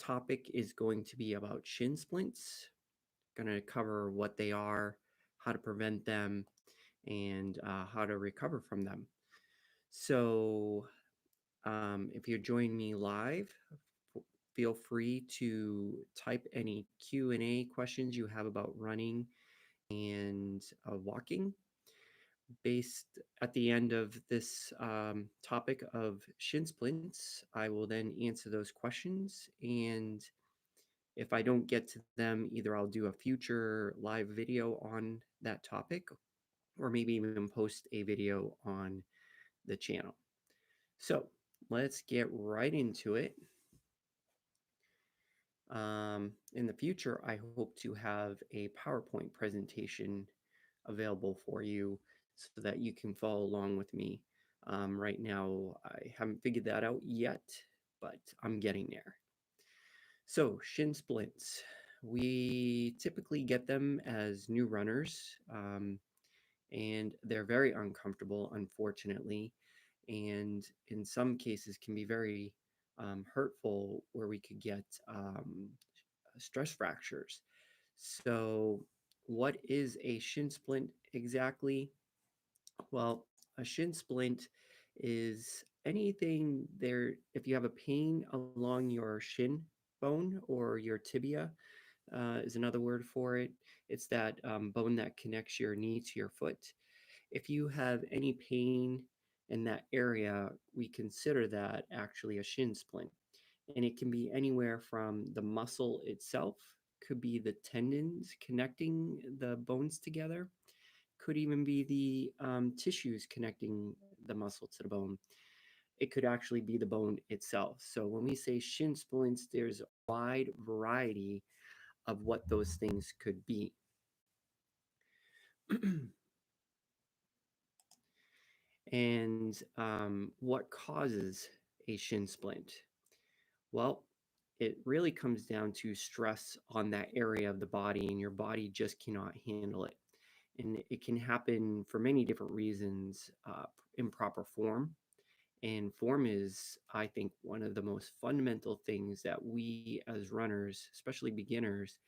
topic is going to be about shin splints. Going to cover what they are, how to prevent them, and how to recover from them. So, if you're joining me live, f- feel free to type any Q&A questions you have about running and walking. Based at the end of this topic of shin splints, I will then answer those questions. And if I don't get to them, either I'll do a future live video on that topic or maybe even post a video on the channel. So let's get right into it. In the future, I hope to have a PowerPoint presentation available for you so that you can follow along with me. Right now, I haven't figured that out yet, but I'm getting there. So, shin splints. We typically get them as new runners, and they're very uncomfortable, unfortunately, and in some cases can be very hurtful, where we could get stress fractures. So, what is a shin splint exactly? Well, a shin splint is anything there, if you have a pain along your shin bone or your tibia, is another word for it. It's that bone that connects your knee to your foot. If you have any pain in that area, we consider that actually a shin splint. And it can be anywhere from the muscle itself, could be the tendons connecting the bones together, could even be the tissues connecting the muscle to the bone. It could actually be the bone itself. So when we say shin splints, there's a wide variety of what those things could be. And what causes a shin splint? Well, it really comes down to stress on that area of the body, and your body just cannot handle it. And it can happen for many different reasons. Improper form. And form is, I think, one of the most fundamental things that we as runners, especially beginners,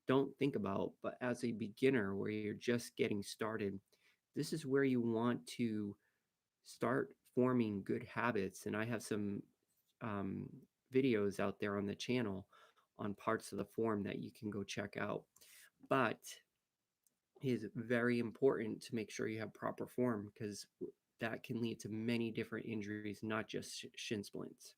don't think about. But as a beginner, where you're just getting started, this is where you want to start forming good habits. And I have some um, videos out there on the channel on parts of the form that you can go check out. But it is very important to make sure you have proper form, because that can lead to many different injuries, not just shin splints.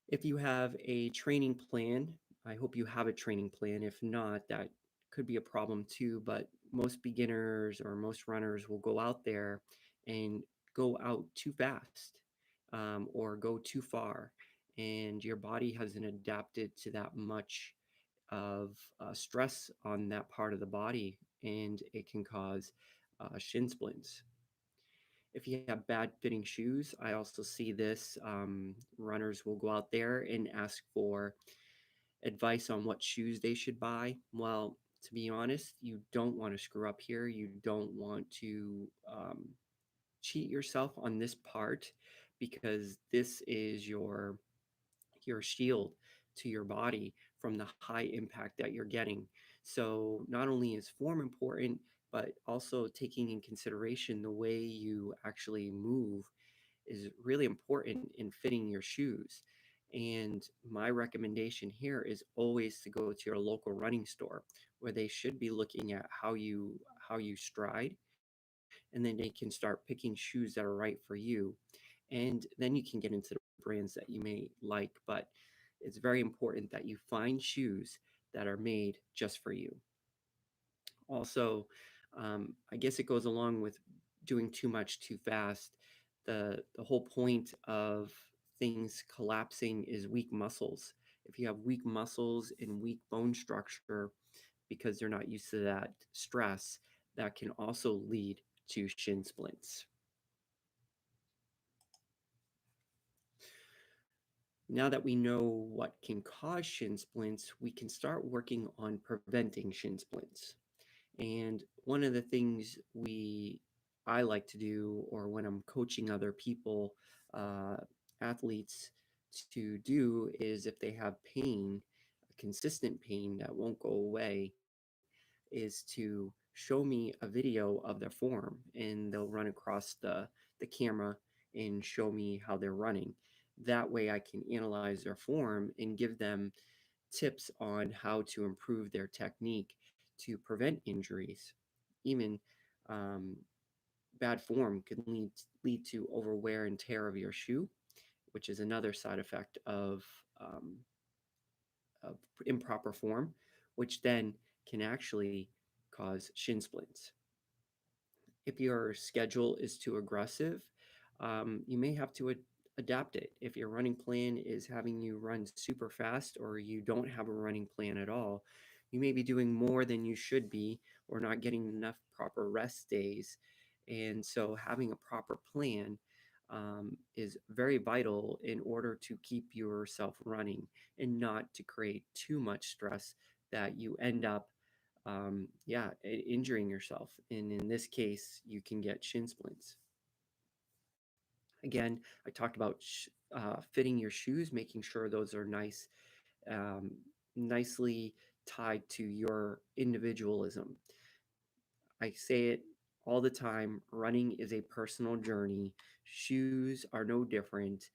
If you have a training plan, I hope you have a training plan. If not, that could be a problem too. But most beginners or most runners will go out there and go out too fast, or go too far. And your body hasn't adapted to that much of stress on that part of the body, and it can cause shin splints. If you have bad fitting shoes, I also see this. Runners will go out there and ask for advice on what shoes they should buy. Well, to be honest, you don't want to screw up here. You don't want to cheat yourself on this part, because this is your shield to your body from the high impact that you're getting. So not only is form important, but also taking in consideration the way you actually move is really important in fitting your shoes. And my recommendation here is always to go to your local running store, where they should be looking at how you stride, and then they can start picking shoes that are right for you. And then you can get into the brands that you may like. But it's very important that you find shoes that are made just for you. Also, I guess it goes along with doing too much too fast. The whole point of things collapsing is weak muscles. If you have weak muscles and weak bone structure, because they're not used to that stress, that can also lead to shin splints. Now that we know what can cause shin splints, we can start working on preventing shin splints. And one of the things I like to do, or when I'm coaching other people, athletes, to do is if they have pain, consistent pain that won't go away, is to show me a video of their form, and they'll run across the camera and show me how they're running. That way I can analyze their form and give them tips on how to improve their technique to prevent injuries. Even um, bad form can lead to over wear and tear of your shoe, which is another side effect um, of improper form, which then can actually cause shin splints. If your schedule is too aggressive, you may have to adapt it. If your running plan is having you run super fast or you don't have a running plan at all, you may be doing more than you should be or not getting enough proper rest days. And so, having a proper plan is very vital in order to keep yourself running and not to create too much stress that you end up yeah, injuring yourself. And in this case, you can get shin splints. Again, I talked about fitting your shoes, making sure those are um, nicely tied to your individualism. I say it all the time, running is a personal journey. Shoes are no different.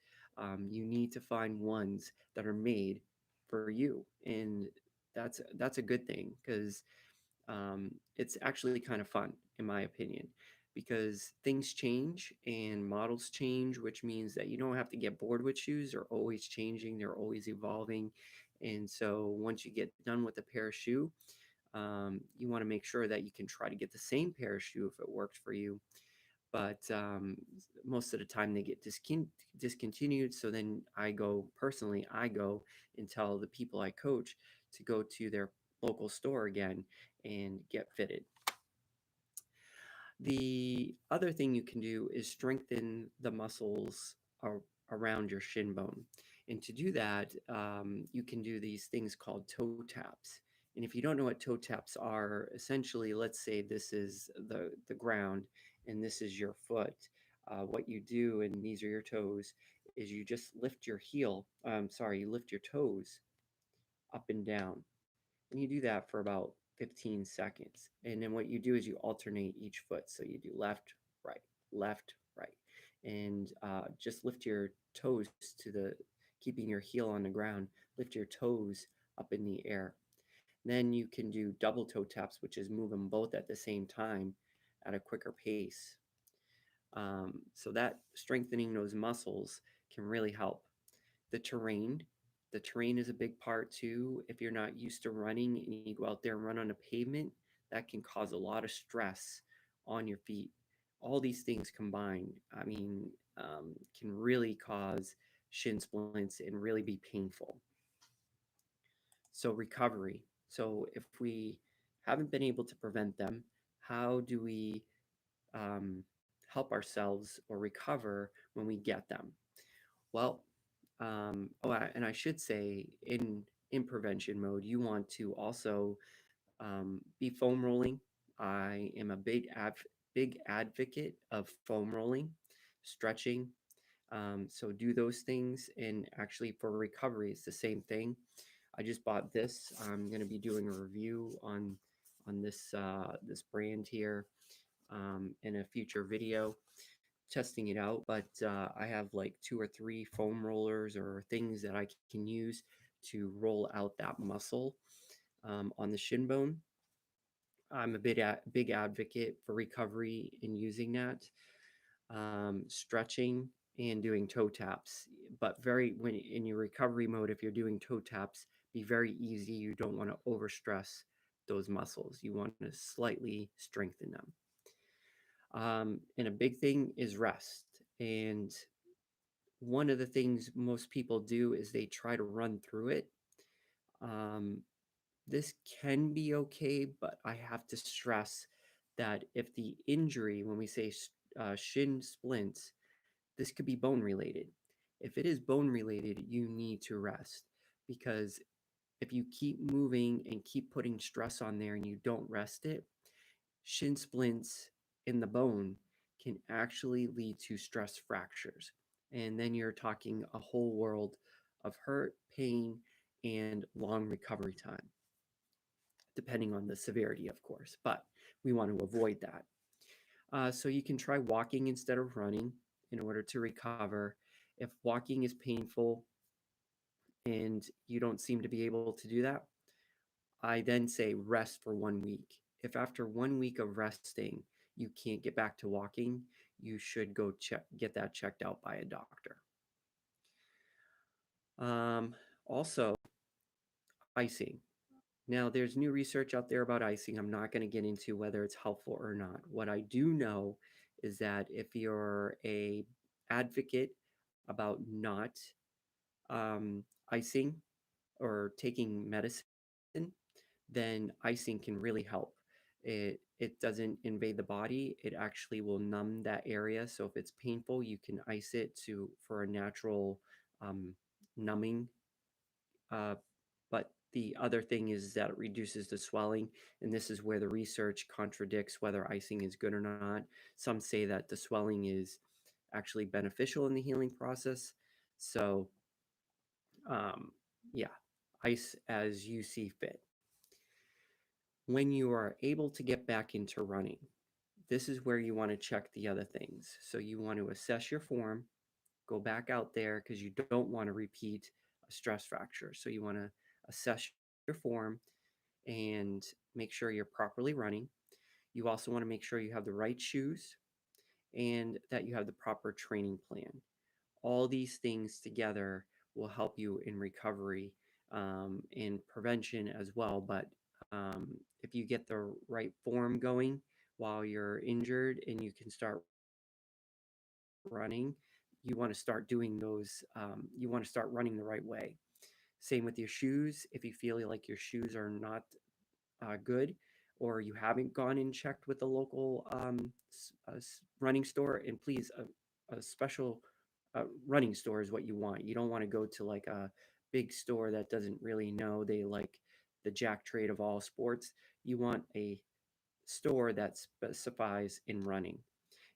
You need to find ones that are made for you. And that's a good thing because it's actually kind of fun, in my opinion, because things change and models change, which means that you don't have to get bored with shoes. They're always changing, they're always evolving. And so once you get done with a pair of shoe, you want to make sure that you can try to get the same pair of shoe if it works for you. But most of the time they get discontinued. So then I go and tell the people I coach to go to their local store again and get fitted. The other thing you can do is strengthen the muscles around your shin bone. And to do that, you can do these things called toe taps. And if you don't know what toe taps are, essentially, let's say this is the ground and this is your foot. What you do, and these are your toes, is you just lift your you lift your toes up and down. And you do that for about 15 seconds. And then what you do is you alternate each foot. So you do right, left, right. And just lift your toes to keeping your heel on the ground, lift your toes up in the air. Then you can do double toe taps, which is move them both at the same time at a quicker pace. So that strengthening those muscles can really help. The terrain, the terrain is a big part too. If you're not used to running and you go out there and run on a pavement, that can cause a lot of stress on your feet. All these things combined, can really cause shin splints and really be painful. So recovery. So if we haven't been able to prevent them, how do we um, help ourselves or recover when we get them? Well, and I should say, in prevention mode, you want to also be foam rolling. I am a big advocate of foam rolling, stretching. So do those things, and actually for recovery, it's the same thing. I just bought this. I'm going to be doing a review on this brand here in a future video testing it out, but I have like two or three foam rollers or things that I can use to roll out that muscle on the shin bone. I'm a big advocate for recovery in using that, stretching and doing toe taps. But when in your recovery mode, if you're doing toe taps, be very easy. You don't want to overstress those muscles. You want to slightly strengthen them. And a big thing is rest. And one of the things most people do is they try to run through it. Um, this can be okay, but I have to stress that if the injury, when we say shin splints, this could be bone related. If it is bone related, you need to rest because if you keep moving and keep putting stress on there and you don't rest it, shin splints in the bone can actually lead to stress fractures. And then you're talking a whole world of hurt, pain, and long recovery time, depending on the severity, of course. But we want to avoid that. So you can try walking instead of running in order to recover. If walking is painful and you don't seem to be able to do that, I then say rest for 1 week. If after 1 week of resting you can't get back to walking, you should go get that checked out by a doctor. Also, icing. Now, there's new research out there about icing. I'm not going to get into whether it's helpful or not. What I do know is that if you're a advocate about not icing or taking medicine, then icing can really help. It doesn't invade the body. It actually will numb that area. So if it's painful, you can ice it to for a natural um, numbing. Uh, but the other thing is that it reduces the swelling, and this is where the research contradicts whether icing is good or not. Some say that the swelling is actually beneficial in the healing process. So, um, yeah, ice as you see fit. When you are able to get back into running, this is where you want to check the other things. So, you want to assess your form, go back out there because you don't want to repeat a stress fracture. So, you want to assess your form and make sure you're properly running. You also want to make sure you have the right shoes and that you have the proper training plan. All these things together will help you in recovery and prevention as well. But if you get the right form going while you're injured and you can start running, you want to start doing those, you want to start running the right way. Same with your shoes. If you feel like your shoes are not good, or you haven't gone and checked with the local running store, and please, a special running store is what you want. You don't want to go to like a big store that doesn't really know they like the jack trade of all sports. You want a store that specifies in running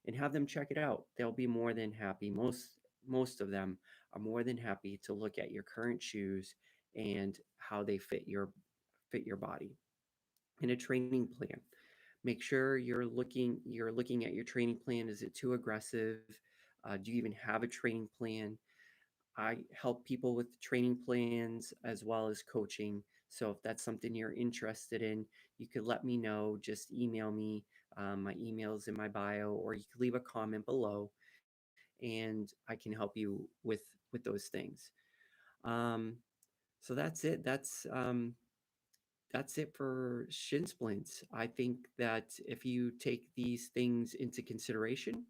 and have them check it out. They'll be more than happy. Most of them are more than happy to look at your current shoes and how they fit your body. And a training plan. Make sure you're looking at your training plan. Is it too aggressive? Do you even have a training plan? I help people with training plans as well as coaching. So if that's something you're interested in, you could let me know. Just email me. My email is in my bio, or you could leave a comment below, and I can help you with those things. Um, so that's it. That's it for shin splints. I think that if you take these things into consideration,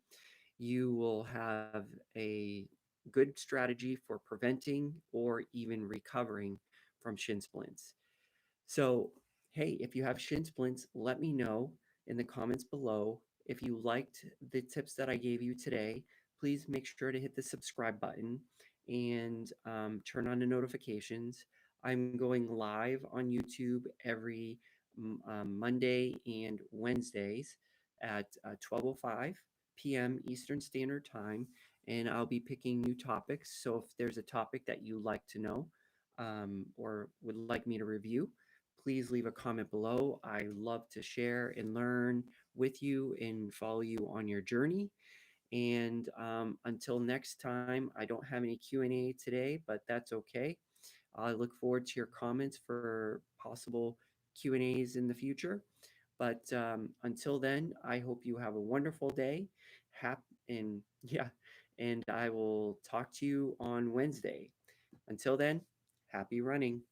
you will have a good strategy for preventing or even recovering from shin splints. So, hey, if you have shin splints, let me know in the comments below. If you liked the tips that I gave you today, please make sure to hit the subscribe button and turn on the notifications. I'm going live on YouTube every Monday and Wednesdays at 12:05 p.m. Eastern Standard Time, and I'll be picking new topics. So if there's a topic that you like to know or would like me to review, please leave a comment below. I love to share and learn with you and follow you on your journey. And until next time, I don't have any Q&A today, but that's okay. I look forward to your comments for possible Q&As in the future. But until then, I hope you have a wonderful day. And yeah, and I will talk to you on Wednesday. Until then, happy running.